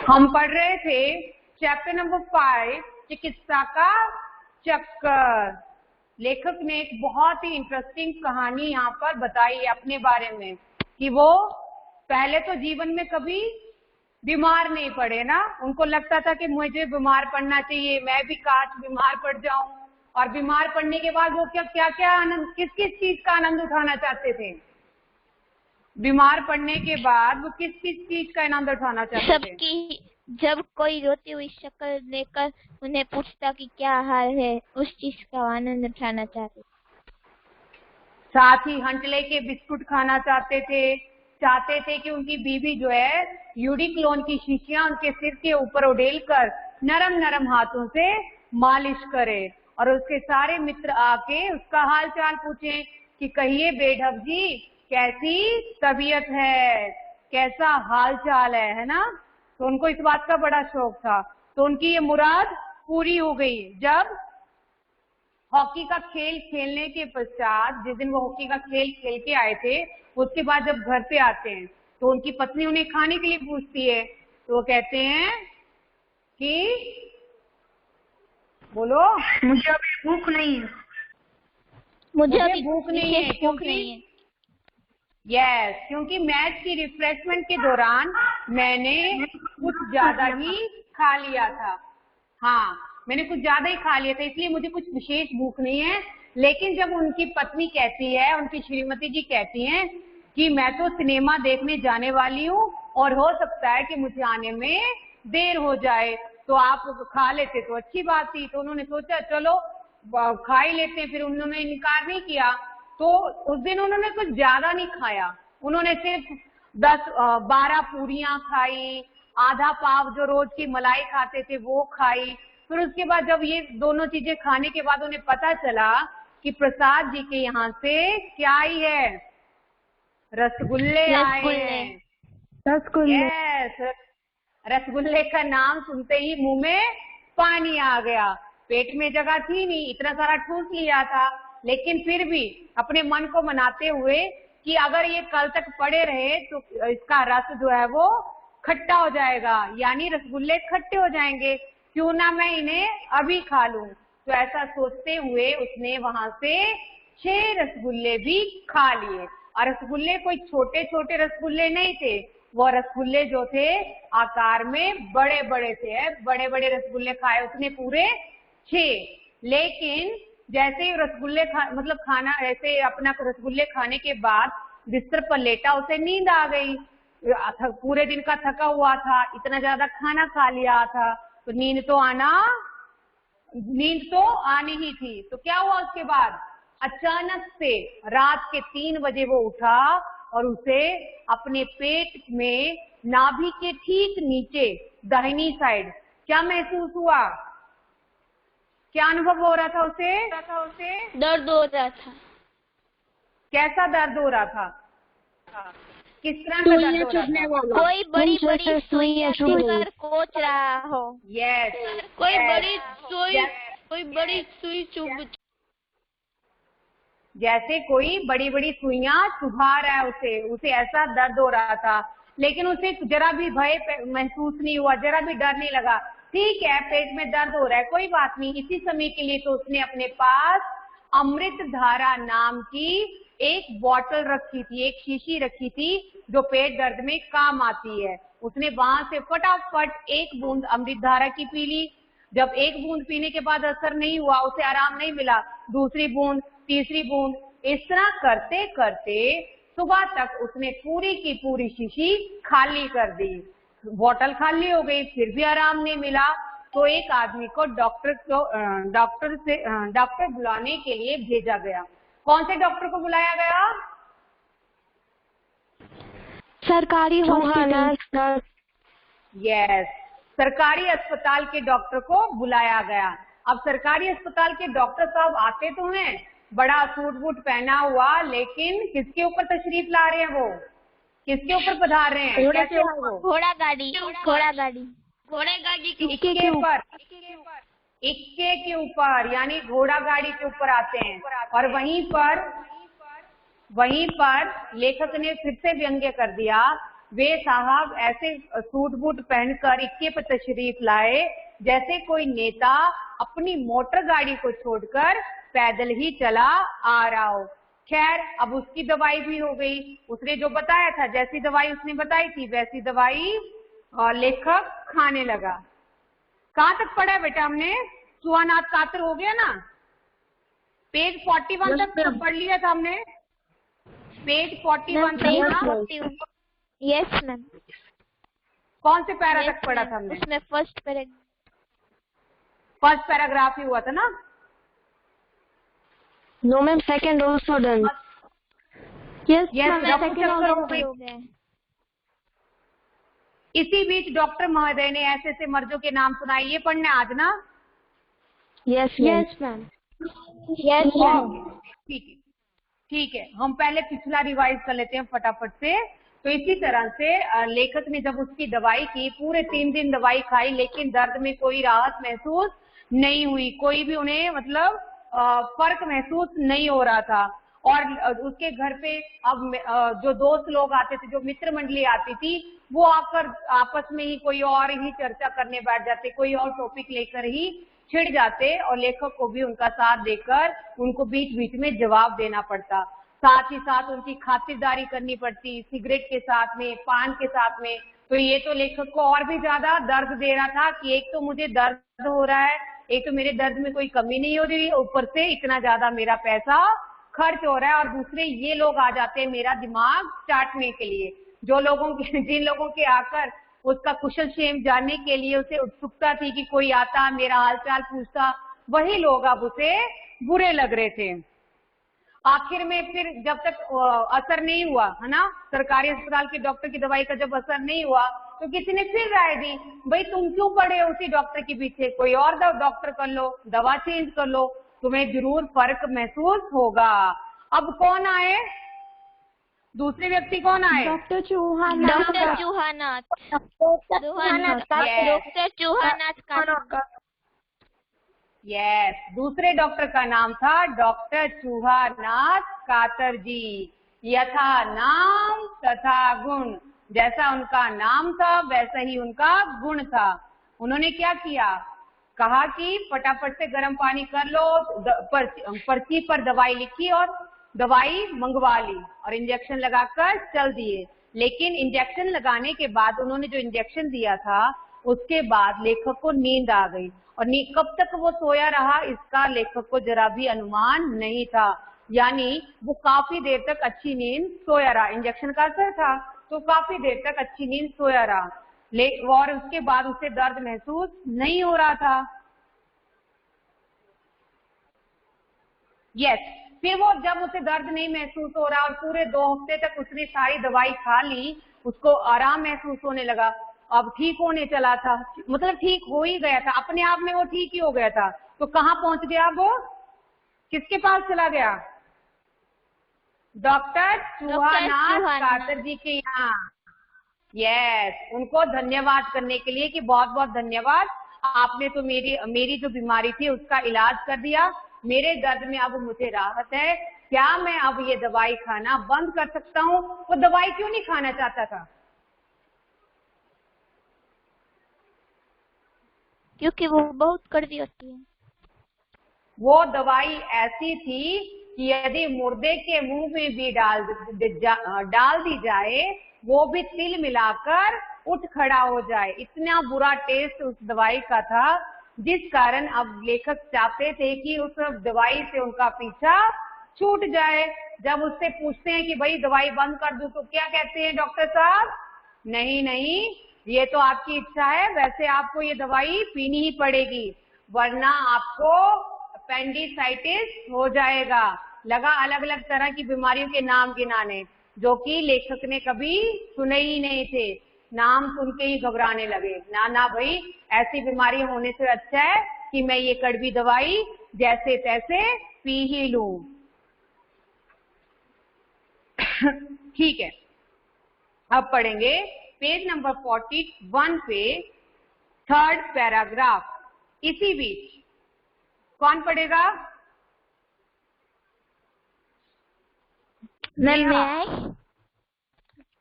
हम पढ़ रहे थे चैप्टर नंबर 5 चिकित्सा का चक्कर। लेखक ने एक बहुत ही इंटरेस्टिंग कहानी यहाँ पर बताई है अपने बारे में कि वो पहले तो जीवन में कभी बीमार नहीं पड़े ना। उनको लगता था कि मुझे बीमार पड़ना चाहिए, मैं भी काश बीमार पड़ जाऊं। और बीमार पड़ने के बाद वो क्या क्या आनंद, किस किस चीज का आनंद उठाना चाहते थे? बीमार पड़ने के बाद वो किस किस चीज का आनंद उठाना चाहते थे? सबकी, जब कोई रोती हुई शक्ल लेकर उन्हें पूछता कि क्या हाल है, उस चीज का आनंद उठाना चाहते थे। साथ ही हंटले के बिस्कुट खाना चाहते थे कि उनकी बीवी जो है यूडिक्लोन की शीशियां उनके सिर के ऊपर उड़ेल कर नरम नरम हाथों से मालिश करे और उसके सारे मित्र आके उसका हाल चाल पूछें कि कहिए बेढब जी कैसी तबीयत है, कैसा हाल चाल है ना। तो उनको इस बात का बड़ा शौक था। तो उनकी ये मुराद पूरी हो गई जब हॉकी का खेल खेलने के पश्चात, जिस दिन वो हॉकी का खेल खेल के आए थे, उसके बाद जब घर पे आते हैं तो उनकी पत्नी उन्हें खाने के लिए पूछती है। तो वो कहते हैं कि बोलो, मुझे अभी भूख नहीं है, मुझे भूख नहीं है, क्योंकि क्योंकि मैच की रिफ्रेशमेंट के दौरान मैंने कुछ ज्यादा ही खा लिया था। हाँ, मैंने कुछ ज्यादा ही खा लिया था, इसलिए मुझे कुछ विशेष भूख नहीं है। लेकिन जब उनकी पत्नी कहती है, उनकी श्रीमती जी कहती हैं कि मैं तो सिनेमा देखने जाने वाली हूँ और हो सकता है कि मुझे आने में देर हो जाए, तो आप खा लेते तो अच्छी बात थी। तो उन्होंने सोचा चलो खा ही लेते हैं, फिर उन्होंने इनकार नहीं किया। तो उस दिन उन्होंने कुछ ज्यादा नहीं खाया, उन्होंने सिर्फ 10-12 पूरियां खाई, आधा पाव जो रोज की मलाई खाते थे वो खाई। फिर उसके बाद जब ये दोनों चीजें खाने के बाद उन्हें पता चला कि प्रसाद जी के यहाँ से क्या आई है, रसगुल्ले आए हैं। रसगुल्ले, रसगुल्ले का नाम सुनते ही मुंह में पानी आ गया। पेट में जगह थी नहीं, इतना सारा ठूस लिया था, लेकिन फिर भी अपने मन को मनाते हुए कि अगर ये कल तक पड़े रहे तो इसका रस जो है वो खट्टा हो जाएगा, यानी रसगुल्ले खट्टे हो जाएंगे, क्यों ना मैं इन्हें अभी खा लूं। तो ऐसा सोचते हुए उसने वहां से 6 रसगुल्ले भी खा लिए। और रसगुल्ले कोई छोटे छोटे रसगुल्ले नहीं थे, वो रसगुल्ले जो थे आकार में बड़े बड़े थे। बड़े बड़े रसगुल्ले खाए उसने पूरे 6। लेकिन जैसे ही रसगुल्ले खाना ऐसे अपना रसगुल्ले खाने के बाद बिस्तर पर लेटा, उसे नींद आ गई। पूरे दिन का थका हुआ था, इतना ज्यादा खाना खा लिया था, तो नींद तो आनी ही थी। तो क्या हुआ उसके बाद, अचानक से रात के 3 बजे वो उठा और उसे अपने पेट में नाभि के ठीक नीचे दाहिनी साइड क्या महसूस हुआ, क्या अनुभव हो रहा था उसे? दर्द हो रहा था। कैसा दर्द हो रहा था? किस तरह का दर्द हो रहा था? कोई बड़ी बड़ी सुइयां चुभकर कोच रहा हो। कोई बड़ी सुई चुभ, जैसे कोई बड़ी बड़ी सुइयां चुभा रहा है उसे ऐसा दर्द हो रहा था। लेकिन उसे जरा भी भय महसूस नहीं हुआ, जरा भी डर नहीं लगा। ठीक है, पेट में दर्द हो रहा है, कोई बात नहीं। इसी समय के लिए तो उसने अपने पास अमृत धारा नाम की एक बोतल रखी थी, एक शीशी रखी थी जो पेट दर्द में काम आती है। उसने वहां से फटाफट 1 बूंद अमृत धारा की पी ली। जब 1 बूंद पीने के बाद असर नहीं हुआ, उसे आराम नहीं मिला, दूसरी बूंद, तीसरी बूंद, इस तरह करते करते सुबह तक उसने पूरी की पूरी शीशी खाली कर दी। बोतल खाली हो गई, फिर भी आराम नहीं मिला। तो एक आदमी को डॉक्टर बुलाने के लिए भेजा गया। कौन से डॉक्टर को बुलाया गया? सरकारी हॉस्पिटल। यस, सरकारी अस्पताल के डॉक्टर को बुलाया गया। अब सरकारी अस्पताल के डॉक्टर साहब आते तो हैं, बड़ा सूट बूट पहना हुआ, लेकिन किसके ऊपर तशरीफ ला रहे हैं? वो किसके ऊपर पधार रहे हैं? कैसे है वो? घोड़ा गाड़ी इक्के के ऊपर, यानी घोड़ा गाड़ी के ऊपर आते हैं। और वहीं पर लेखक ने फिर से व्यंग्य कर दिया वे साहब ऐसे सूट बूट पहनकर इक्के पर तशरीफ लाए जैसे कोई नेता अपनी मोटर गाड़ी को छोड़कर पैदल ही चला आ रहा हो। खैर, अब उसकी दवाई भी हो गई। उसने जो बताया था, जैसी दवाई उसने बताई थी वैसी दवाई लेखक खाने लगा। कहाँ तक पढ़ा है बेटा हमने? चूहानाथ कातर हो गया ना? पेज 41 तक पढ़ लिया था हमने। पेज 41 तक। Yes ma'am. कौन से पैरा तक पढ़ा था हमने? उसमें फर्स्ट पैराग्राफ ही हुआ था ना? No ma'am, second also done. Yes, second हो गया। इसी बीच डॉक्टर महोदय ने ऐसे ऐसे मर्जों के नाम सुनाए। ये पढ़ने आज ना? Yes ma'am. ठीक है, हम पहले पिछला रिवाइज कर लेते हैं फटाफट से। तो इसी तरह से लेखक ने जब उसकी दवाई की, पूरे 3 दिन दवाई खाई, लेकिन दर्द में कोई राहत महसूस नहीं हुई। कोई भी उन्हें मतलब फर्क महसूस नहीं हो रहा था। और उसके घर पे अब जो दोस्त लोग आते थे, जो मित्र मंडली आती थी, वो आकर आपस में ही कोई और ही चर्चा करने बैठ जाते, कोई और टॉपिक लेकर ही छिड़ जाते, और लेखक को भी उनका साथ देकर उनको बीच बीच में जवाब देना पड़ता। साथ ही साथ उनकी खातिरदारी करनी पड़ती, सिगरेट के साथ में, पान के साथ में। तो ये तो लेखक को और भी ज्यादा दर्द दे रहा था कि एक तो मुझे दर्द हो रहा है, एक तो मेरे दर्द में कोई कमी नहीं हो रही, ऊपर से इतना ज्यादा मेरा पैसा खर्च हो रहा है, और दूसरे ये लोग आ जाते हैं मेरा दिमाग चाटने के लिए। जिन लोगों के आकर उसका कुशल क्षेम जानने के लिए उसे उत्सुकता थी कि कोई आता मेरा हालचाल पूछता, वही लोग अब उसे बुरे लग रहे थे। आखिर में फिर जब तक असर नहीं हुआ, है ना, सरकारी अस्पताल के डॉक्टर की दवाई का जब असर नहीं हुआ, तो किसी ने फिर राय दी, भाई तुम क्यों पड़े हो उसी डॉक्टर के पीछे, कोई और डॉक्टर कर लो, दवा चेंज कर लो, तुम्हें जरूर फर्क महसूस होगा। अब कौन आए? दूसरे व्यक्ति कौन आए? डॉक्टर चूहानाथ। यस, दूसरे डॉक्टर का नाम था डॉक्टर चूहानाथ कातर जी। यथा नाम तथा गुण, जैसा उनका नाम था वैसा ही उनका गुण था। उन्होंने क्या किया? कहा कि फटाफट से गर्म पानी कर लो, पर्ची पर दवाई लिखी और दवाई मंगवा ली और इंजेक्शन लगाकर चल दिए। लेकिन इंजेक्शन लगाने के बाद, उन्होंने जो इंजेक्शन दिया था उसके बाद लेखक को नींद आ गई, और कब तक वो सोया रहा इसका लेखक को जरा भी अनुमान नहीं था। यानी वो काफी देर तक अच्छी नींद सोया रहा, इंजेक्शन का असर था तो काफी देर तक अच्छी नींद सोया रहा, और उसके बाद उसे दर्द महसूस नहीं हो रहा था। यस, फिर वो जब उसे दर्द नहीं महसूस हो रहा और पूरे 2 हफ्ते तक उसने सारी दवाई खा ली, उसको आराम महसूस होने लगा, अब ठीक होने चला था, मतलब ठीक हो ही गया था, अपने आप में वो ठीक ही हो गया था। तो कहाँ पहुंच गया वो? किसके पास चला गया? डॉक्टर चूहानाथ कातर जी के यहाँ। यस, उनको धन्यवाद करने के लिए कि बहुत बहुत धन्यवाद, आपने तो मेरी जो बीमारी थी उसका इलाज कर दिया, मेरे दर्द में अब मुझे राहत है, क्या मैं अब ये दवाई खाना बंद कर सकता हूँ? वो दवाई क्यों नहीं खाना चाहता था? क्योंकि वो बहुत कड़वी होती है। वो दवाई ऐसी थी कि यदि मुर्दे के मुंह में भी डाल दी जाए, वो भी तिल मिलाकर उठ खड़ा हो जाए, इतना बुरा टेस्ट उस दवाई का था, जिस कारण अब लेखक चाहते थे कि उस दवाई से उनका पीछा छूट जाए। जब उससे पूछते हैं कि भाई दवाई बंद कर दूं, तो क्या कहते हैं डॉक्टर साहब? नहीं नहीं, ये तो आपकी इच्छा है, वैसे आपको ये दवाई पीनी ही पड़ेगी, वरना आपको अपेंडिसाइटिस हो जाएगा। लगा अलग अलग तरह की बीमारियों के नाम गिनाने, जो कि लेखक ने कभी सुने ही नहीं थे, नाम सुन के ही घबराने लगे। ना भाई, ऐसी बीमारी होने से अच्छा है कि मैं ये कड़वी दवाई जैसे तैसे पी ही लूं। ठीक है, अब पढ़ेंगे पेज नंबर 41 पे 3rd पैराग्राफ। इसी बीच कौन पढ़ेगा?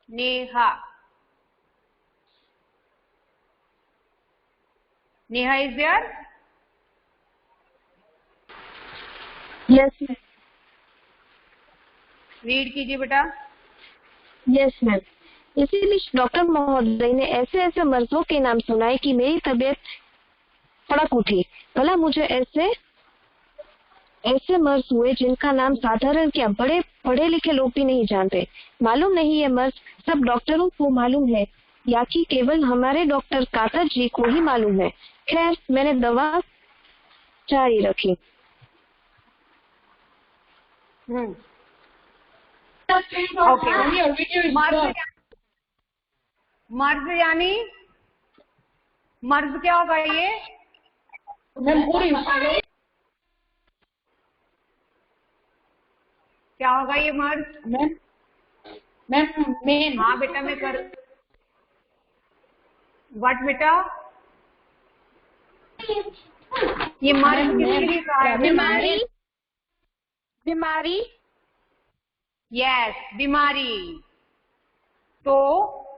Neha. Neha is there? Yes, ma'am. Read कीजिए बेटा। Yes, ma'am. इसी बीच डॉक्टर महोदय ने ऐसे ऐसे मर्जों के नाम सुनाए कि मेरी तबीयत कड़क उठी। भला मुझे ऐसे मर्ज हुए जिनका नाम साधारण क्या बड़े पढ़े लिखे लोग भी नहीं जानते। मालूम नहीं ये मर्ज सब डॉक्टरों को मालूम है या कि केवल हमारे डॉक्टर कातर जी को ही मालूम है। खैर मैंने दवा जारी रखी। ओके, मर्ज यानी मर्ज क्या होगा ये? क्या होगा ये मर्ज? मैम हाँ बेटा मैं कर व्हाट बेटा? ये मर्ज किसके लिए कहा है? बीमारी। यस, बीमारी। तो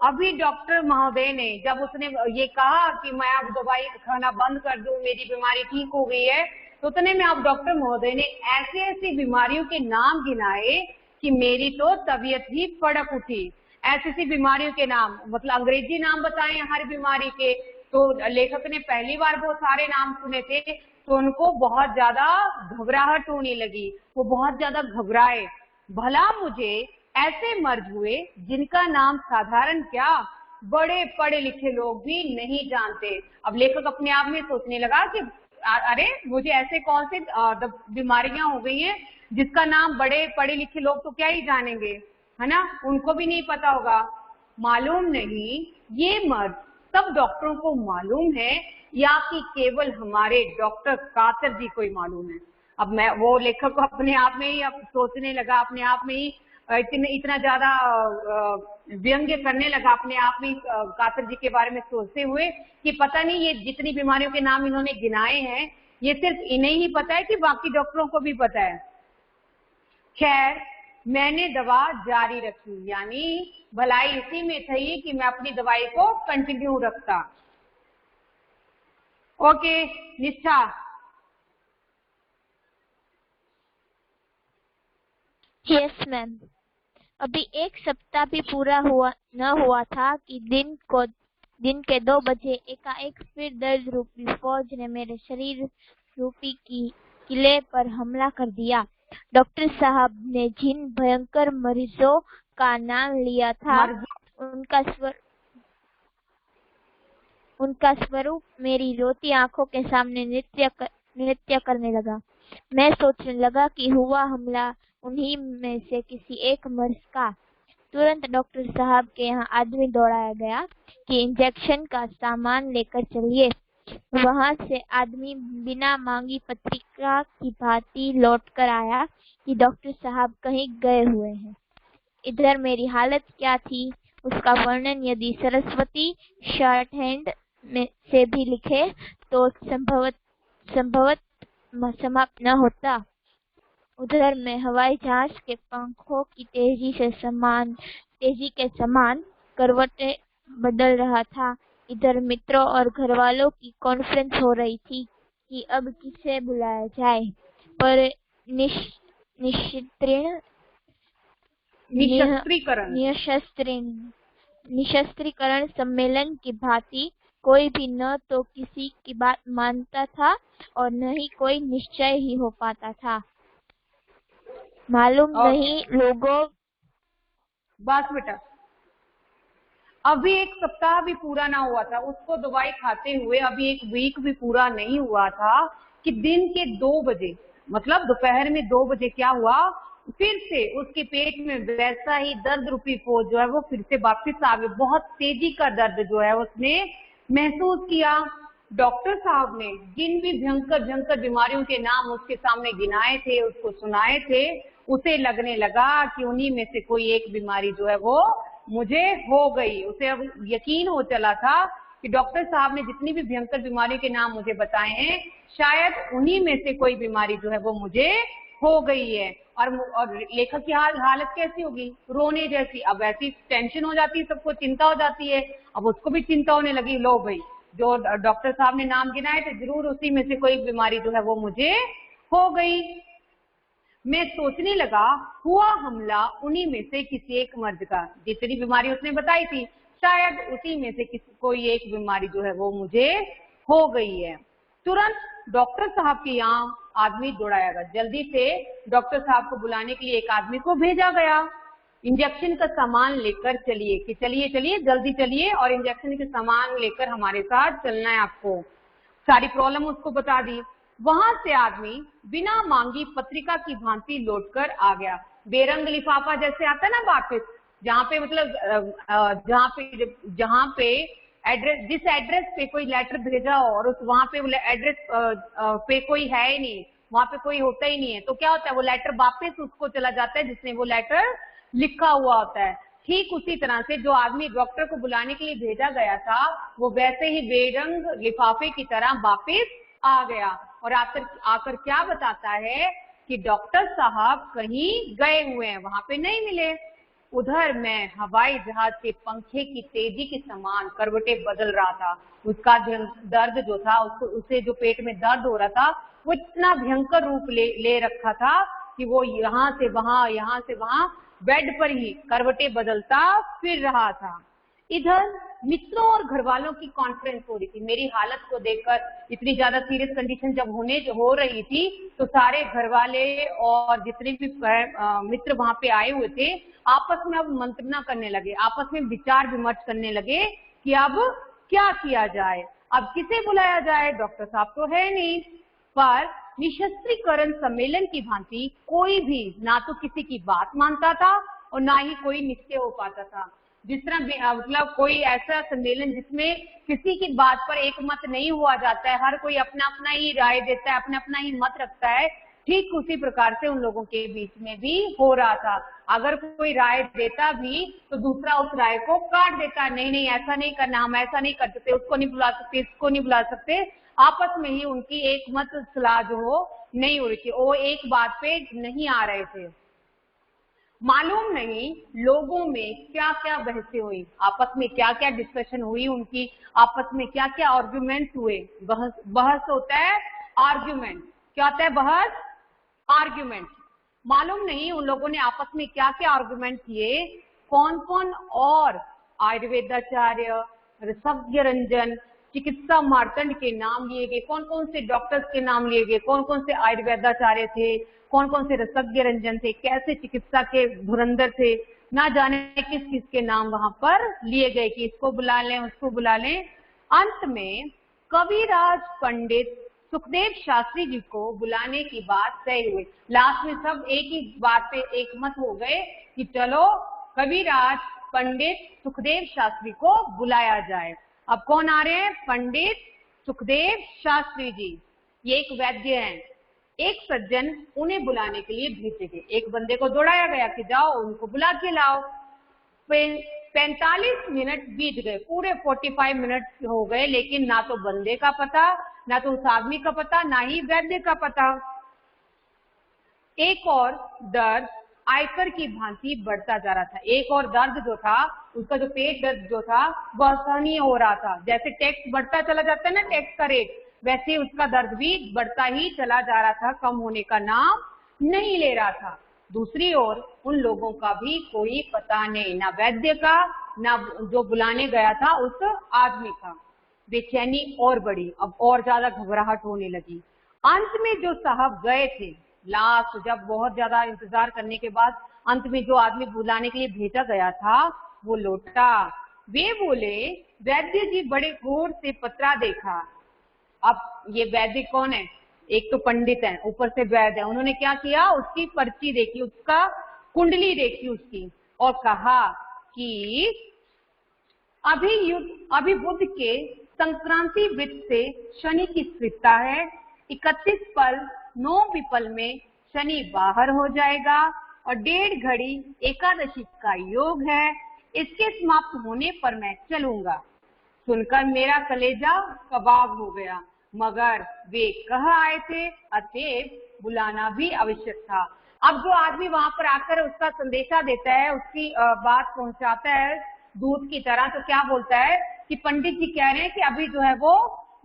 अभी डॉक्टर महोदय ने जब उसने ये कहा कि मैं अब दवाई खाना बंद कर दूं, मेरी बीमारी ठीक हो गई है, तो उतने में अब डॉक्टर महोदय ने ऐसी ऐसी बीमारियों के नाम गिनाए कि मेरी तो तबीयत ही पड़क उठी। ऐसी ऐसी बीमारियों के नाम, मतलब अंग्रेजी नाम बताए हर बीमारी के। तो लेखक ने पहली बार वो सारे नाम सुने थे तो उनको बहुत ज्यादा घबराहट होने लगी, वो बहुत ज्यादा घबराए। भला मुझे ऐसे मर्ज हुए जिनका नाम साधारण क्या बड़े पढ़े लिखे लोग भी नहीं जानते। अब लेखक अपने आप में सोचने लगा कि अरे मुझे ऐसे कौन से बीमारियां हो गई हैं जिसका नाम बड़े पढ़े लिखे लोग तो क्या ही जानेंगे, है ना, उनको भी नहीं पता होगा। मालूम नहीं ये मर्ज सब डॉक्टरों को मालूम है या कि केवल हमारे डॉक्टर कातर जी को ही मालूम है। अब मैं वो लेखक अपने आप में ही अब सोचने लगा, अपने आप में ही इतना ज्यादा व्यंग्य करने लगा अपने आप में कातर जी के बारे में सोचते हुए कि पता नहीं ये जितनी बीमारियों के नाम इन्होंने गिनाए हैं ये सिर्फ इन्हें ही पता है कि बाकी डॉक्टरों को भी पता है। खैर मैंने दवा जारी रखी, यानी भलाई इसी में थी कि मैं अपनी दवाई को कंटिन्यू रखता। ओके निष्ठा। Yes ma'am. अभी एक सप्ताह भी पूरा न हुआ था कि दिन के 2 बजे एकाएक फिर दर्द रूपी फौज ने मेरे शरीर रूपी किले पर हमला कर दिया। डॉक्टर साहब ने जिन भयंकर मरीजों का नाम लिया था उनका स्वरूप मेरी रोती आंखों के सामने नृत्य करने लगा। मैं सोचने लगा कि हुआ हमला उन्हीं में से किसी एक मर्ज का। तुरंत डॉक्टर साहब के यहाँ आदमी दौड़ाया गया कि इंजेक्शन का सामान लेकर चलिए। वहाँ से आदमी बिना मांगी पत्रिका की भांति लौट कर आया कि डॉक्टर साहब कहीं गए हुए हैं। इधर मेरी हालत क्या थी उसका वर्णन यदि सरस्वती शॉर्ट हैंड में से भी लिखे तो संभवत समाप्त न होता। उधर मैं हवाई जहाज के पंखों की तेजी के समान करवटें बदल रहा था। इधर मित्रों और घरवालों की कॉन्फ्रेंस हो रही थी कि अब किसे बुलाया जाए, पर निशस्त्रीकरण सम्मेलन की भांति कोई भी न तो किसी की बात मानता था और न ही कोई निश्चय ही हो पाता था। मालूम नहीं लोगों। बस बेटा, अभी एक सप्ताह भी पूरा ना हुआ था उसको दवाई खाते हुए, अभी एक वीक भी पूरा नहीं हुआ था कि दिन के 2 बजे मतलब दोपहर में 2 बजे क्या हुआ, फिर से उसके पेट में वैसा ही दर्द रूपी फौज जो है वो फिर से वापस आ गई। बहुत तेजी का दर्द जो है उसने महसूस किया। डॉक्टर साहब ने जिन भी भयंकर बीमारियों के नाम उसके सामने गिनाए थे, उसको सुनाए थे, उसे लगने लगा कि उन्हीं में से कोई एक बीमारी जो है वो मुझे हो गई। उसे अब यकीन हो चला था कि डॉक्टर साहब ने जितनी भी भयंकर बीमारियों के नाम मुझे बताए हैं शायद उन्हीं में से कोई बीमारी जो है वो मुझे हो गई है। और लेखक की हालत कैसी होगी, रोने जैसी। अब ऐसी टेंशन हो जाती है, सबको चिंता हो जाती है। अब उसको भी चिंता होने लगी, लो भाई जो डॉक्टर साहब ने नाम गिनाए थे जरूर उसी में से कोई बीमारी जो है वो मुझे हो गई। मैं सोचने लगा हुआ हमला उन्हीं में से किसी एक मर्द का, जितनी बीमारी उसने बताई थी शायद उसी में से कोई एक बीमारी जो है वो मुझे हो गई है। तुरंत डॉक्टर साहब के यहाँ आदमी दौड़ाया गया। जल्दी से डॉक्टर साहब को बुलाने के लिए एक आदमी को भेजा गया। इंजेक्शन का सामान लेकर चलिए कि चलिए चलिए जल्दी चलिए और इंजेक्शन के सामान लेकर हमारे साथ चलना है आपको। सारी प्रॉब्लम उसको बता दी। वहां से आदमी बिना मांगी पत्रिका की भांति लौटकर आ गया। बेरंग लिफाफा जैसे आता है ना वापस, जहाँ पे मतलब जहाँ पे एड्रेस, जिस एड्रेस पे कोई लेटर भेजा हो और उस वहां पे एड्रेस पे कोई है ही नहीं, वहां पे कोई होता ही नहीं है, तो क्या होता है वो लेटर वापस उसको चला जाता है जिसने वो लेटर लिखा हुआ होता है। ठीक उसी तरह से जो आदमी डॉक्टर को बुलाने के लिए भेजा गया था वो वैसे ही बेरंग लिफाफे की तरह वापस आ गया और आकर क्या बताता है कि डॉक्टर साहब कहीं गए हुए हैं, वहां पे नहीं मिले। उधर मैं हवाई जहाज के पंखे की तेजी के समान करवटें बदल रहा था। उसका दर्द जो था उसे जो पेट में दर्द हो रहा था वो इतना भयंकर रूप ले रखा था कि वो यहाँ से वहां बेड पर ही करवटें बदलता फिर रहा था। इधर मित्रों और घर वालों की कॉन्फ्रेंस हो रही थी। मेरी हालत को देखकर इतनी ज्यादा सीरियस कंडीशन जब हो रही थी तो सारे घर वाले और जितने भी मित्र वहां पे आए हुए थे आपस में अब मंत्रणा करने लगे, आपस में विचार विमर्श करने लगे कि अब क्या किया जाए, अब किसे बुलाया जाए। डॉक्टर साहब तो है नहीं, पर निशस्त्रीकरण सम्मेलन की भांति कोई भी ना तो किसी की बात मानता था और ना ही कोई निश्चय हो पाता था। जिस तरह मतलब कोई ऐसा सम्मेलन जिसमें किसी की बात पर एक मत नहीं हुआ जाता है, हर कोई अपना अपना ही राय देता है, अपना अपना ही मत रखता है, ठीक उसी प्रकार से उन लोगों के बीच में भी हो रहा था। अगर कोई राय देता भी तो दूसरा उस राय को काट देता, नहीं नहीं ऐसा नहीं करना, हम ऐसा नहीं कर सकते, उसको नहीं बुला सकते, इसको नहीं बुला सकते। आपस में ही उनकी एक मत सलाह जो हो नहीं हो रही थी, वो एक बात पे नहीं आ रहे थे। मालूम नहीं लोगों में क्या क्या बहसें हुई, आपस में क्या क्या डिस्कशन हुई, उनकी आपस में क्या क्या आर्ग्यूमेंट हुए। बहस होता है आर्ग्यूमेंट, क्या होता है बहस आर्ग्यूमेंट। मालूम नहीं उन लोगों ने आपस में क्या क्या आर्ग्यूमेंट किए। कौन कौन और आयुर्वेदाचार्य, रसज्ञ रंजन, चिकित्सा मार्तंड के नाम लिए गए, कौन कौन से डॉक्टर्स के नाम लिए गए, कौन कौन से आयुर्वेदाचार्य थे, कौन कौन से रसज्ञ रंजन थे, कैसे चिकित्सा के धुरंधर थे, ना जाने किस किस के नाम वहां पर लिए गए कि इसको बुला लें उसको बुला लें। अंत में कविराज पंडित सुखदेव शास्त्री जी को बुलाने की बात तय हुई। लास्ट में सब एक ही बात पे एक मत हो गए कि चलो कविराज पंडित सुखदेव शास्त्री को बुलाया जाए। अब कौन आ रहे हैं? पंडित सुखदेव शास्त्री जी। ये एक वैद्य हैं, एक सज्जन उन्हें बुलाने के लिए भेजे गए। एक बंदे को दौड़ाया गया कि जाओ उनको बुला के लाओ। 45 मिनट बीत गए, पूरे 45 मिनट हो गए, लेकिन ना तो बंदे का पता, ना तो उस आदमी का पता, ना ही वैद्य का पता। एक और दर्द आयकर की भांति बढ़ता जा रहा था। एक और दर्द जो था, उसका जो पेट दर्द जो था वह असहनीय हो रहा था। जैसे टैक्स बढ़ता चला जाता है ना, टैक्स का रेट, वैसे ही उसका दर्द भी बढ़ता ही चला जा रहा था, कम होने का नाम नहीं ले रहा था। दूसरी ओर उन लोगों का भी कोई पता नहीं, ना वैद्य का, ना जो बुलाने गया था उस आदमी का। बेचैनी और बढ़ी, अब और ज्यादा घबराहट होने लगी। अंत में जो साहब गए थे, लास्ट जब बहुत ज्यादा इंतजार करने के बाद अंत में जो आदमी बुलाने के लिए भेजा गया था वो लौटा। वे बोले, वैद्य जी बड़े गौर से पत्रा देखा। अब ये वैद्य कौन है? एक तो पंडित है, ऊपर से वैद्य है। उन्होंने क्या किया, उसकी पर्ची देखी, उसका कुंडली देखी उसकी, और कहा कि अभी बुध के संक्रांति वृत्त से शनि की स्थिरता है। 31 पल 9 विपल में शनि बाहर हो जाएगा और 1.5 घड़ी एकादशी का योग है। इसके समाप्त होने पर मैं चलूंगा। सुनकर मेरा कलेजा कबाब हो गया, मगर वे कह आए थे, अतएव बुलाना भी आवश्यक था। अब जो आदमी वहां पर आकर उसका संदेशा देता है, उसकी बात पहुंचाता है दूध की तरह, तो क्या बोलता है कि पंडित जी कह रहे हैं कि अभी जो है वो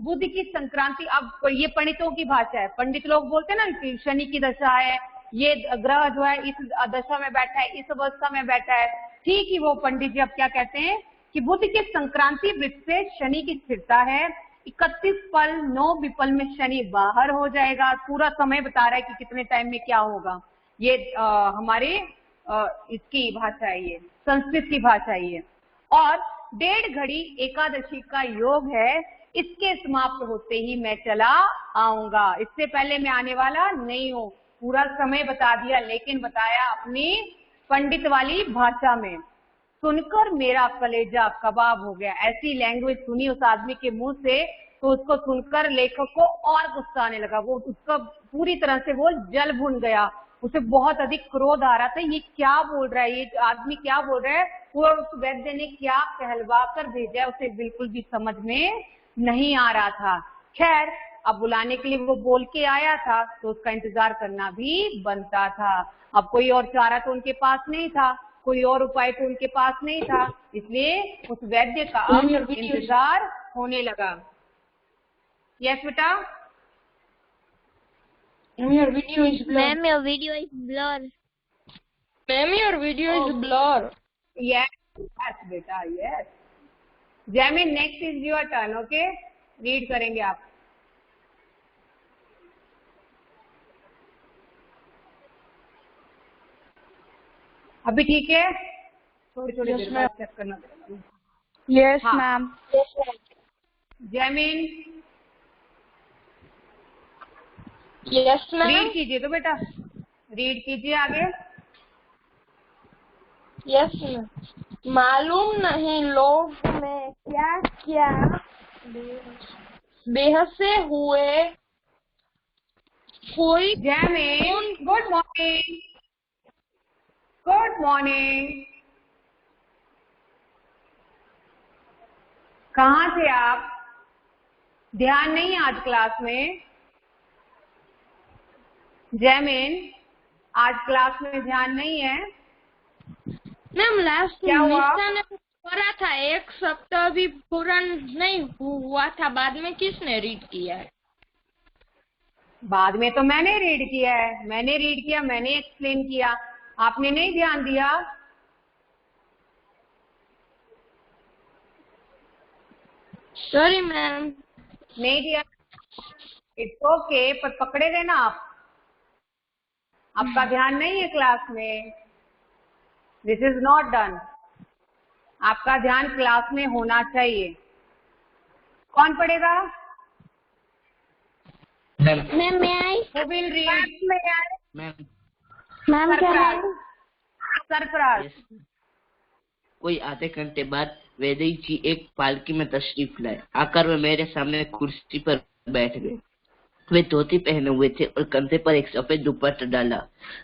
बुध की संक्रांति, अब ये पंडितों की भाषा है, पंडित लोग बोलते हैं ना कि शनि की दशा है, ये ग्रह जो है इस दशा में बैठा है, इस अवस्था में बैठा है। ठीक ही वो पंडित जी अब क्या कहते हैं कि बुध के संक्रांति वृत्त से शनि की स्थिरता है, 31 फल 9 विफल में शनि बाहर हो जाएगा। पूरा समय बता रहा है कि कितने टाइम में क्या होगा। ये हमारे इसकी भाषा है, ये संस्कृत की भाषा है ये। और 1.5 घड़ी एकादशी का योग है, इसके समाप्त होते ही मैं चला आऊंगा, इससे पहले मैं आने वाला नहीं हूँ। पूरा समय बता दिया, लेकिन बताया अपनी पंडित वाली भाषा में। सुनकर मेरा कलेजा कबाब हो गया। ऐसी लैंग्वेज सुनी उस आदमी के मुंह से तो उसको सुनकर लेखक को और गुस्सा आने लगा। वो उसका पूरी तरह से वो जल भुन गया, उसे बहुत अधिक क्रोध आ रहा था। ये क्या बोल रहा है, ये आदमी क्या बोल रहा है, वो उस वैद्य ने क्या कहलवा कर भेजा है, उसे बिल्कुल भी समझ में नहीं आ रहा था। खैर, अब बुलाने के लिए वो बोल के आया था तो उसका इंतजार करना भी बनता था। अब कोई और चारा तो उनके पास नहीं था, कोई और उपाय तो उनके पास नहीं था, इसलिए उस वैद्य का अब इंतजार होने लगा। यस बेटा। Ma'am, your video is blur. Ma'am, your video is blur. Ma'am, your video is blur. Yes, yes बेटा, yes. Jaimin, next is your turn. Okay, read करेंगे आप। अभी ठीक है? थोड़ी थोड़ी देर बाद चेक करना पड़ेगा। Yes, हाँ। ma'am. Jaimin, Yes, ma'am. Read कीजिए तो बेटा, रीड कीजिए आगे। Yes, ma'am. मालूम नहीं लोग में क्या क्या बेहसे हुए कोई Jaimin, good morning. Good morning. कहाँ थे आप? ध्यान नहीं आज क्लास में? जैमिन, आज क्लास में ध्यान नहीं है? मैम लास्ट क्या हुआ? निशा ने पढ़ा था, 1 सप्ताह भी पूरा नहीं हुआ था, बाद में किसने रीड किया है? बाद में तो मैंने रीड किया है, मैंने रीड किया, मैंने एक्सप्लेन किया, आपने नहीं ध्यान दिया। Sorry ma'am. नहीं दिया, इट्स ओके, पर पकड़े गए ना आप। आपका ध्यान नहीं है क्लास में, दिस इज नॉट डन। आपका ध्यान क्लास में होना चाहिए। कौन पढ़ेगा? मैम मैं आई। Who will read? Ma'am Sarfaraz. Sarfaraz. कोई आधे घंटे बाद वैदई जी एक पालकी में तशरीफ लाए, आकर वे मेरे सामने कुर्सी पर बैठ गए। वे धोती पहने हुए थे और कंधे पर एक सफेद दुपट्टा डाला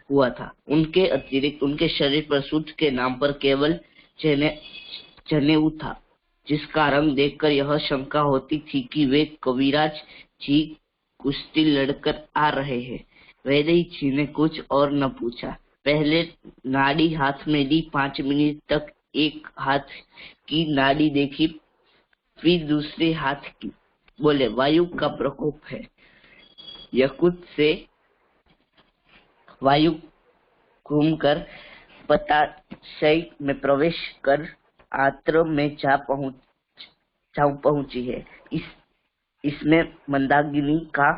हुआ था। उनके अतिरिक्त उनके शरीर पर सूत के नाम पर केवल जनेऊ था, जिसका रंग देखकर यह शंका होती थी कि वे कविराज जी कुश्ती लड़कर आ रहे हैं। वैदई जी ने कुछ और न पूछा, पहले नाड़ी हाथ में ली, 5 मिनट तक एक हाथ की नाड़ी देखी, फिर दूसरे हाथ की। बोले, वायु का प्रकोप है। यकृत से वायु घूमकर पित्ताशय में प्रवेश कर आंत्र में जा पहुंची है। इसमें मंदाग्नि का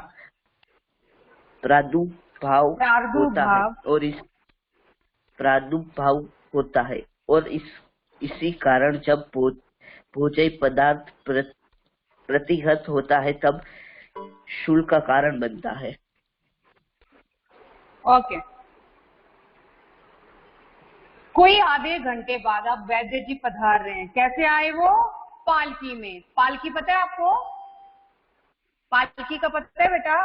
प्रादुर्भाव होता है और इसी कारण जब भोज्य पदार्थ प्रतिहत होता है तब शूल का कारण बनता है। ओके। कोई आधे घंटे बाद अब वैद्य जी पधार रहे हैं। कैसे आए वो? पालकी में। पालकी पता है आपको? पालकी का पता है बेटा?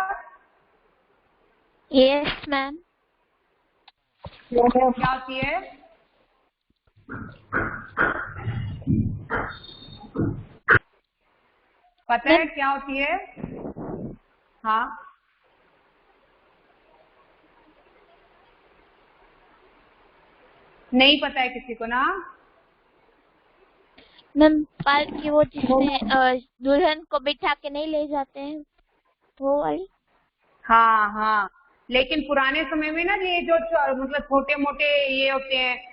Yes ma'am. क्या होती है? पता है क्या होती है? हाँ, नहीं पता है किसी को ना? मैम पालकी वो जिसमें दुल्हन को बिठा के नहीं ले जाते हैं वो वाली। हाँ हाँ, लेकिन पुराने समय में ना ये जो मतलब छोटे मोटे ये होते हैं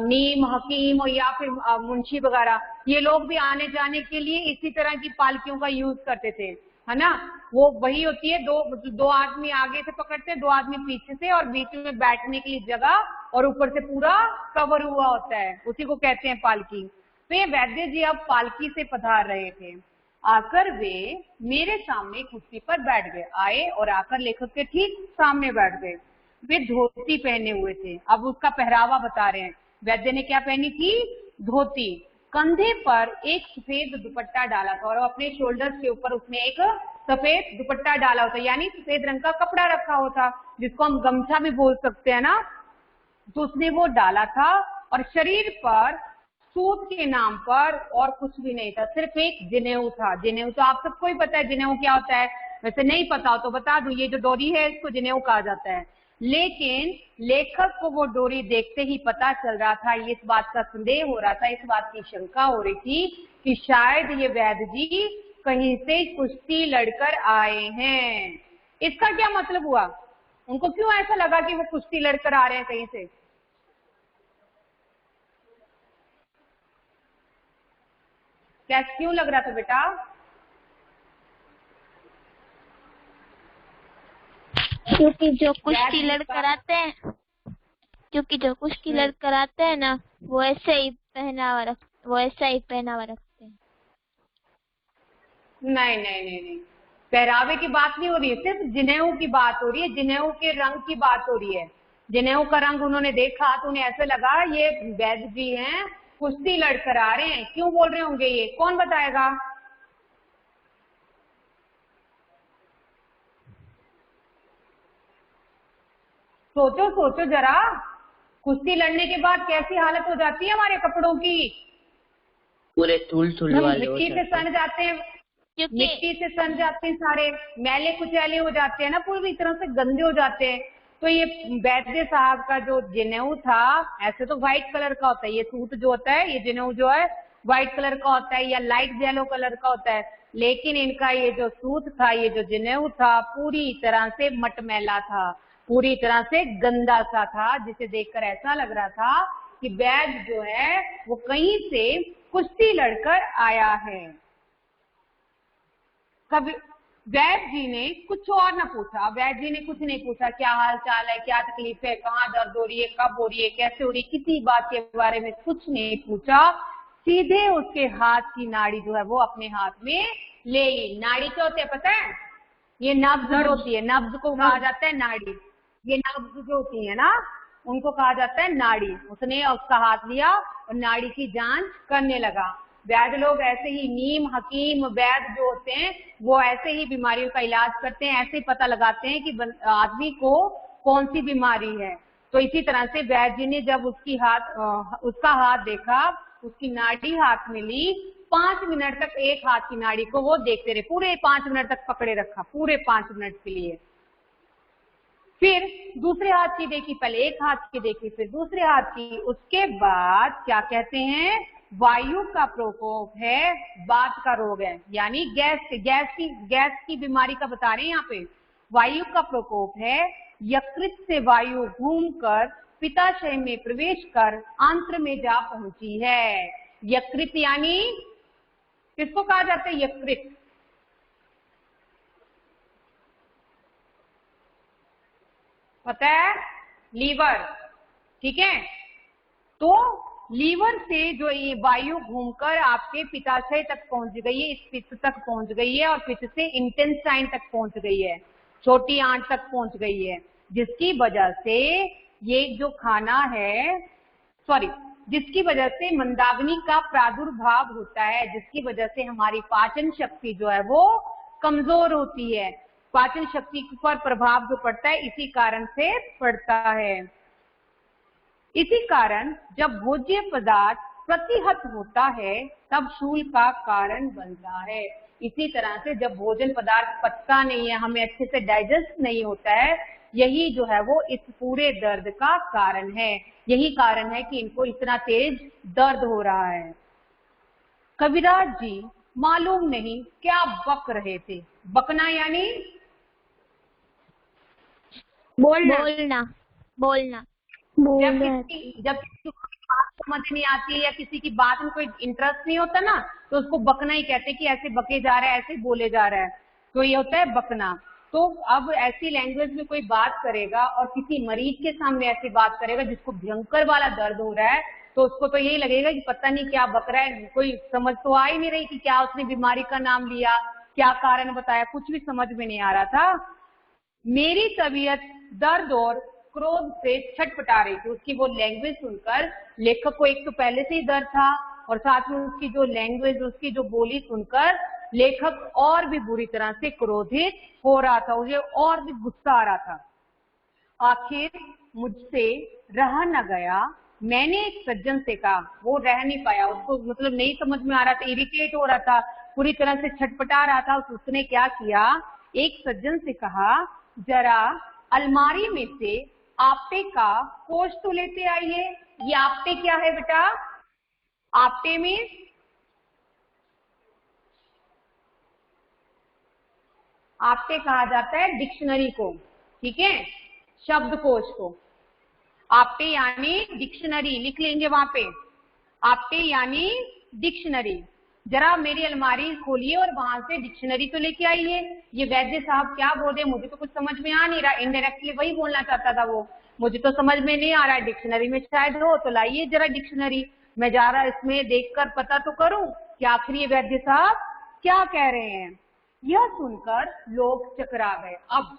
नीम हकीम और या फिर मुंशी वगैरह, ये लोग भी आने जाने के लिए इसी तरह की पालकियों का यूज करते थे, है ना। वो वही होती है, दो आदमी आगे से पकड़ते हैं, 2 आदमी पीछे से, और बीच में बैठने के लिए जगह और ऊपर से पूरा कवर हुआ होता है, उसी को कहते हैं पालकी। तो ये वैद्य जी अब पालकी से पधार रहे थे। आकर वे मेरे सामने कुर्सी पर बैठ गए, आए और आकर लेखक के ठीक सामने बैठ गए। वे धोती पहने हुए थे। अब उसका पहरावा बता रहे हैं। वैद्य ने क्या पहनी थी? धोती। कंधे पर एक सफेद दुपट्टा डाला था और अपने शोल्डर्स के ऊपर उसने एक सफेद दुपट्टा डाला होता, यानी सफेद रंग का कपड़ा रखा होता, जिसको हम गमछा भी बोल सकते हैं ना। तो उसने वो डाला था और शरीर पर सूत के नाम पर और कुछ भी नहीं था, सिर्फ एक जनेऊ था। जनेऊ तो आप सबको ही पता है जनेऊ क्या होता है, वैसे नहीं पता हो तो बता दूं, ये जो डोरी है इसको जनेऊ कहा जाता है। लेकिन लेखक को वो डोरी देखते ही पता चल रहा था, ये इस बात का संदेह हो रहा था, इस बात की शंका हो रही थी कि शायद ये वैद्य जी कहीं से कुश्ती लड़कर आए हैं। इसका क्या मतलब हुआ? उनको क्यों ऐसा लगा कि वो कुश्ती लड़कर आ रहे हैं कहीं से? क्या क्यों लग रहा था बेटा? क्योंकि जो कुश्ती लड़कर आते हैं, क्योंकि जो कुश्ती लड़कर आते हैं ना, वो ऐसा ही पहनावा रखते हैं। नहीं नहीं नहीं नहीं, पहरावे की बात नहीं हो रही है, सिर्फ जनेऊ की बात हो रही है, जनेऊ के रंग की बात हो रही है। जनेऊ का रंग उन्होंने देखा तो उन्हें ऐसे लगा ये वैद्य जी हैं, कुश्ती लड़कर आ रहे हैं। क्यों बोल रहे होंगे ये? कौन बताएगा? सोचो सोचो जरा, कुश्ती लड़ने के बाद कैसी हालत हो जाती है हमारे कपड़ों की? पूरे धूल वाले हो मिट्टी से सन जाते हैं, मिट्टी से सन जाते हैं, सारे मैले कुचैले हो जाते हैं ना, पूरी तरह से गंदे हो जाते हैं। तो ये वैद्य साहब का जो जनेऊ था, ऐसे तो व्हाइट कलर का होता है, ये सूट जो होता है, ये जनेऊ जो है व्हाइट कलर का होता है या लाइट येलो कलर का होता है, लेकिन इनका ये जो सूट था, ये जो जनेऊ था, पूरी तरह से मटमैला था, पूरी तरह से गंदा सा था, जिसे देखकर ऐसा लग रहा था कि वैद्य जो है वो कहीं से कुश्ती लड़कर आया है। कभी वैद्य जी ने कुछ और ना पूछा, वैद्य जी ने कुछ नहीं पूछा, क्या हाल चाल है, क्या तकलीफ है, कहाँ दर्द हो रही है, कब हो रही है, कैसे हो रही है, किसी बात के बारे में कुछ नहीं पूछा। सीधे उसके हाथ की नाड़ी जो है वो अपने हाथ में ले ली। नाड़ी क्या होती है पता है? ये नब्ज होती है, नब्ज को कहा जाता है नाड़ी। ये नब्ज जो होती है ना, उनको कहा जाता है नाड़ी। उसने उसका हाथ लिया और नाड़ी की जांच करने लगा। वैद्य लोग ऐसे ही, नीम हकीम वैद्य जो होते हैं, वो ऐसे ही बीमारियों का इलाज करते हैं, ऐसे ही पता लगाते हैं कि आदमी को कौन सी बीमारी है। तो इसी तरह से वैद्य जी ने जब उसका हाथ देखा, उसकी नाड़ी हाथ में ली, 5 मिनट तक एक हाथ की नाड़ी को वो देखते रहे, पूरे 5 मिनट तक पकड़े रखा, पूरे 5 मिनट के लिए। फिर दूसरे हाथ की देखी, पहले एक हाथ की देखी, फिर दूसरे हाथ की। उसके बाद क्या कहते हैं? वायु का प्रकोप है, वात का रोग है, यानी गैस की बीमारी का बता रहे हैं यहाँ पे। वायु का प्रकोप है, यकृत से वायु घूमकर पित्ताशय में प्रवेश कर आंत्र में जा पहुंची है। यकृत यानी किसको कहा जाता है? यकृत। पता है? लीवर, ठीक है। तो लीवर से जो ये वायु घूमकर आपके पित्ताशय तक पहुंच गई है, इस पित्त तक पहुंच गई है, और पित्त से इंटेस्टाइन तक पहुंच गई है, छोटी आंत तक पहुंच गई है, जिसकी वजह से ये जो खाना है, जिसकी वजह से मंदाग्नि का प्रादुर्भाव होता है, जिसकी वजह से हमारी पाचन शक्ति जो है वो कमजोर होती है। पाचन शक्ति पर प्रभाव जो पड़ता है इसी कारण से पड़ता है। इसी कारण जब भोज्य पदार्थ प्रतिहत होता है तब शूल का कारण बनता है। इसी तरह से जब भोजन पदार्थ पचता नहीं है, हमें अच्छे से डाइजेस्ट नहीं होता है, यही जो है वो इस पूरे दर्द का कारण है। यही कारण है कि इनको इतना तेज दर्द हो रहा है। कविराज जी मालूम नहीं क्या बक रहे थे। बकना यानी बोलना। बोलना। जब किसी को बात समझ नहीं आती है या किसी की बात में कोई इंटरेस्ट नहीं होता ना, तो उसको बकना ही कहते हैं कि ऐसे बके जा रहा है, ऐसे बोले जा रहा है, तो ये होता है बकना। तो अब ऐसी लैंग्वेज में कोई बात करेगा और किसी मरीज के सामने ऐसी बात करेगा जिसको भयंकर वाला दर्द हो रहा है, तो उसको तो यही लगेगा कि पता नहीं क्या बक रहा है, कोई समझ तो आ ही नहीं रही कि क्या उसने बीमारी का नाम लिया, क्या कारण बताया, कुछ भी समझ में नहीं आ रहा था। मेरी तबीयत दर्द और क्रोध से छटपटा रही थी। उसकी वो लैंग्वेज सुनकर लेखक को एक तो पहले से ही दर्द था, और साथ में उसकी जो लैंग्वेज, उसकी जो बोली सुनकर लेखक और भी बुरी तरह से क्रोधित हो रहा था, उसे और भी गुस्सा आ रहा था। आखिर मुझसे रहा न गया, मैंने एक सज्जन से कहा। वो रह नहीं पाया, उसको मतलब नहीं समझ में आ रहा था, इरिटेट हो रहा था, पूरी तरह से छटपटा रहा था। उसने क्या किया, एक सज्जन से कहा, जरा अलमारी में से आपटे का कोष तो लेते आइए। ये आपटे क्या है बेटा? आपटे में आपटे कहा जाता है डिक्शनरी को, ठीक है, शब्दकोश को। आपटे यानी डिक्शनरी, लिख लेंगे वहां पे, आपटे यानी डिक्शनरी। जरा मेरी अलमारी खोलिए और वहां से डिक्शनरी तो लेके आइए। ये वैद्य साहब क्या बोल रहे हैं, मुझे तो कुछ समझ में आ नहीं रहा। इनडायरेक्टली वही बोलना चाहता था वो, मुझे तो समझ में नहीं आ रहा है, डिक्शनरी में शायद हो, तो लाइए जरा डिक्शनरी, मैं जा रहा इसमें देखकर पता तो करूं कि आखिर ये वैद्य साहब क्या कह रहे हैं। यह सुनकर लोग चकरा गए। अब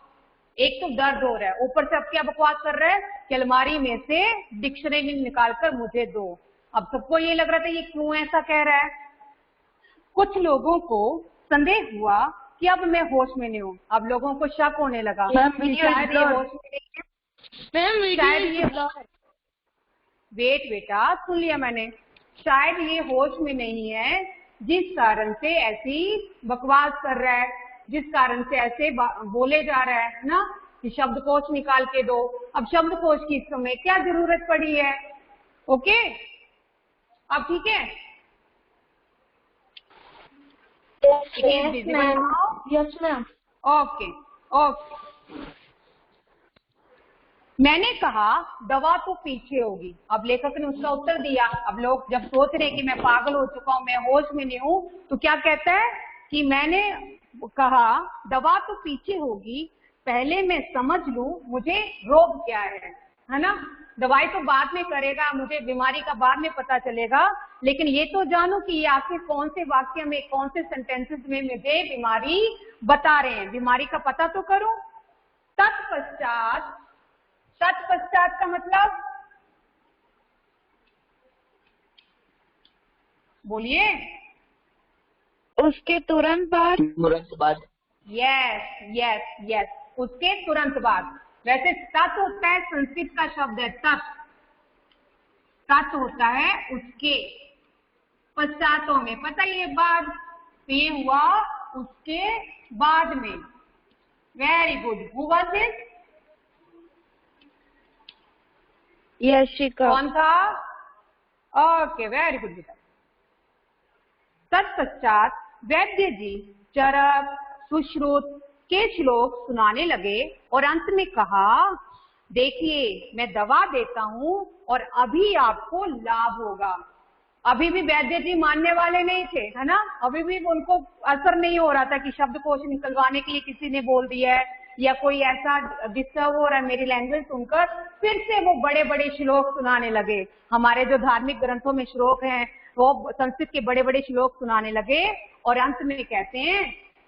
एक तो दर्द हो रहा है, ऊपर से अब क्या बकवास कर रहा है कि अलमारी में से डिक्शनरी निकाल कर मुझे दो। अब सबको ये लग रहा था ये क्यों ऐसा कह रहा है। कुछ लोगों को संदेह हुआ कि अब मैं होश में नहीं हूँ। अब लोगों को शक होने लगा कि शायद ये होश में नहीं है, शायद ये वेट बेटा, सुन लिया मैंने, शायद ये होश में नहीं है, जिस कारण से ऐसी बकवास कर रहा है, जिस कारण से ऐसे बोले जा रहा है ना कि शब्दकोश निकाल के दो। अब शब्दकोश की इस समय क्या जरूरत पड़ी है? ओके, अब ठीक है। Yes ma'am. Okay okay. मैंने कहा दवा तो पीछे होगी। अब लेखक ने उसका उत्तर दिया। अब लोग जब सोच रहे कि मैं पागल हो चुका हूं, मैं होश में नहीं हूं, तो क्या कहता है कि मैंने कहा दवा तो पीछे होगी, पहले मैं समझ लूं मुझे रोग क्या है ना। दवाई तो बाद में करेगा, मुझे बीमारी का बाद में पता चलेगा, लेकिन ये तो जानूं कि ये आखिर कौन से वाक्य में, कौन से सेंटेंसेस में मुझे बीमारी बता रहे हैं, बीमारी का पता तो करूं। तत्पश्चात, तत्पश्चात का मतलब बोलिए। उसके तुरंत बाद। यस यस यस, उसके तुरंत बाद। वैसे तत् होता है, संस्कृत का शब्द है तत्। तत् होता है उसके पश्चातों में, पता ये बाद, तो ये हुआ उसके बाद में। Very good. Who was this? Yashika. कौन था? ओके, वेरी गुड बेटा। तत्पश्चात वैद्य जी चरक सुश्रुत के श्लोक सुनाने लगे और अंत में कहा, देखिए मैं दवा देता हूं और अभी आपको लाभ होगा। अभी भी वैद्य जी मानने वाले नहीं थे, है ना, अभी भी उनको असर नहीं हो रहा था कि शब्दकोश निकलवाने के लिए किसी ने बोल दिया है या कोई ऐसा डिस्टर्ब हो रहा है मेरी लैंग्वेज सुनकर। फिर से वो बड़े बड़े श्लोक सुनाने लगे। हमारे जो धार्मिक ग्रंथों में श्लोक हैं वो संस्कृत के बड़े बड़े श्लोक सुनाने लगे और अंत में कहते हैं,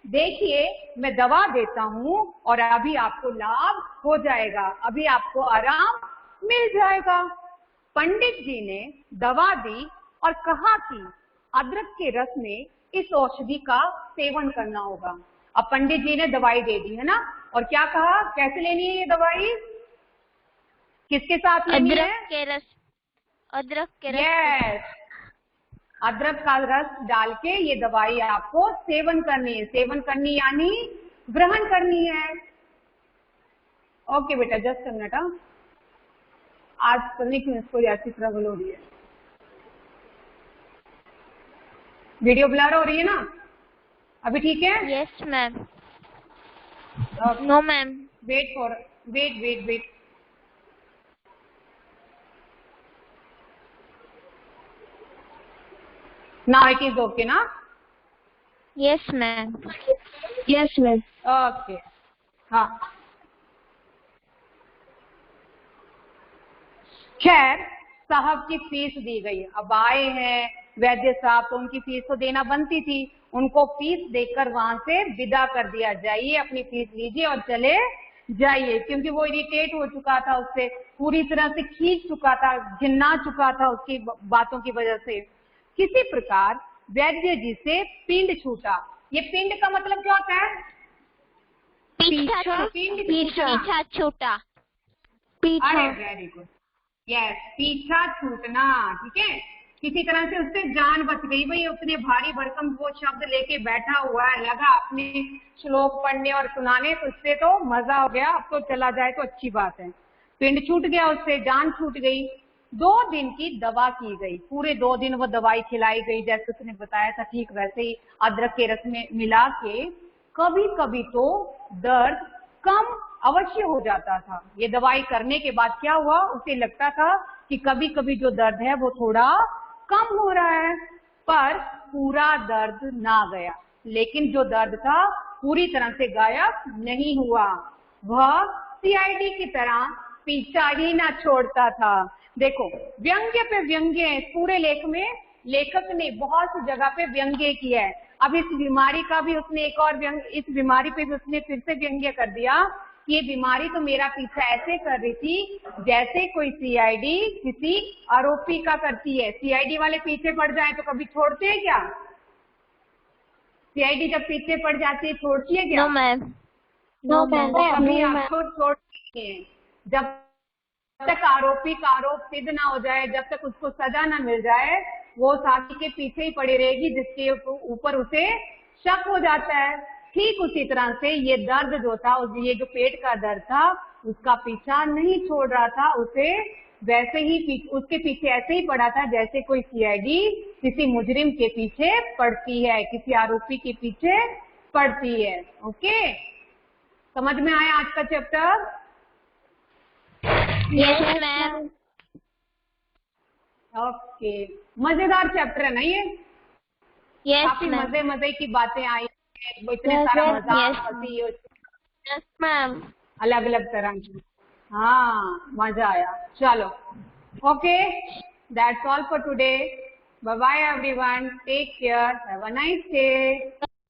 देखिए मैं दवा देता हूं और अभी आपको लाभ हो जाएगा, अभी आपको आराम मिल जाएगा। पंडित जी ने दवा दी और कहा कि अदरक के रस में इस औषधि का सेवन करना होगा। अब पंडित जी ने दवाई दे दी, है ना, और क्या कहा, कैसे लेनी है ये दवाई, किसके साथ लेनी है? अदरक के रस। अदरक के रस। यस, अदरक का रस डाल के ये दवाई आपको सेवन करनी है। सेवन करनी यानी ग्रहण करनी है। ओके बेटा, जस्ट अ मिनट। आज पता नहीं क्यों इसको ऐसी ट्रबल हो रही है। वीडियो ब्लर हो रही है ना? अभी ठीक है? Yes ma'am. No ma'am. Wait. Now it is okay ना? Yes ma'am. Yes ma'am. Okay. हाँ, खैर साहब की फीस दी गई। अब आए हैं वैद्य साहब, तो उनकी फीस तो देना बनती थी। उनको फीस देकर वहां से विदा कर दिया, जाइए अपनी फीस लीजिए और चले जाइए, क्योंकि वो इरिटेट हो चुका था, उससे पूरी तरह से खींच चुका था, घिन्ना चुका था उसकी बातों की वजह से। किसी प्रकार वैद्य जी से पिंड छूटा। ये पिंड का मतलब क्या होता है? पीछा छूटा। अरे वेरी गुड, यस, पीछा छूटना। ठीक है, किसी तरह से उससे जान बच गई। भाई उतने भारी भरकम वो शब्द लेके बैठा हुआ है, लगा अपने श्लोक पढ़ने और सुनाने, तो उससे तो मजा हो गया। अब तो चला जाए तो अच्छी बात है। पिंड छूट गया, उससे जान छूट गई। 2 दिन की दवा की गई, पूरे 2 दिन वो दवाई खिलाई गई, जैसे उसने बताया था ठीक वैसे ही अदरक के रस में मिला के। कभी कभी तो दर्द कम अवश्य हो जाता था। ये दवाई करने के बाद क्या हुआ, उसे लगता था कि कभी कभी जो दर्द है वो थोड़ा कम हो रहा है, पर पूरा दर्द ना गया। लेकिन जो दर्द था पूरी तरह से गायब नहीं हुआ। वह सीआईडी की तरह पीछा ही ना छोड़ता था। देखो, व्यंग्य पे व्यंग्य है पूरे लेख में। लेखक ने बहुत सी जगह पे व्यंग्य किया है। अब इस बीमारी का भी उसने एक और व्यंग्य, इस बीमारी पे भी उसने फिर से व्यंग्य कर दिया कि ये बीमारी तो मेरा पीछा ऐसे कर रही थी जैसे कोई सीआईडी किसी आरोपी का करती है। सीआईडी वाले पीछे पड़ जाए तो कभी छोड़ते हैं क्या? सीआईडी जब पीछे पड़ जाती है छोड़ती है क्या? No ma'am. कभी आपको छोड़ती है। जब तक आरोपी का आरोप सिद्ध ना हो जाए, जब तक उसको सजा ना मिल जाए, वो साथी के पीछे ही पड़ी रहेगी जिसके ऊपर उसे शक हो जाता है। ठीक उसी तरह से ये दर्द जो था, ये जो पेट का दर्द था, उसका पीछा नहीं छोड़ रहा था। उसे वैसे ही उसके पीछे ऐसे ही पड़ा था जैसे कोई सीआईडी किसी मुजरिम के पीछे पड़ती है, किसी आरोपी के पीछे पड़ती है। ओके, समझ में आया आज का चैप्टर? Yes ma'am. ओके, मजेदार चैप्टर है ना ये? यस काफी मैम। मजे की बातें आई, इतने सारा मजाक हंसी यस मैम। अलग अलग तरह की। हाँ, मजा आया। चलो, okay, that's all for today. Bye bye everyone, take care, have a nice day.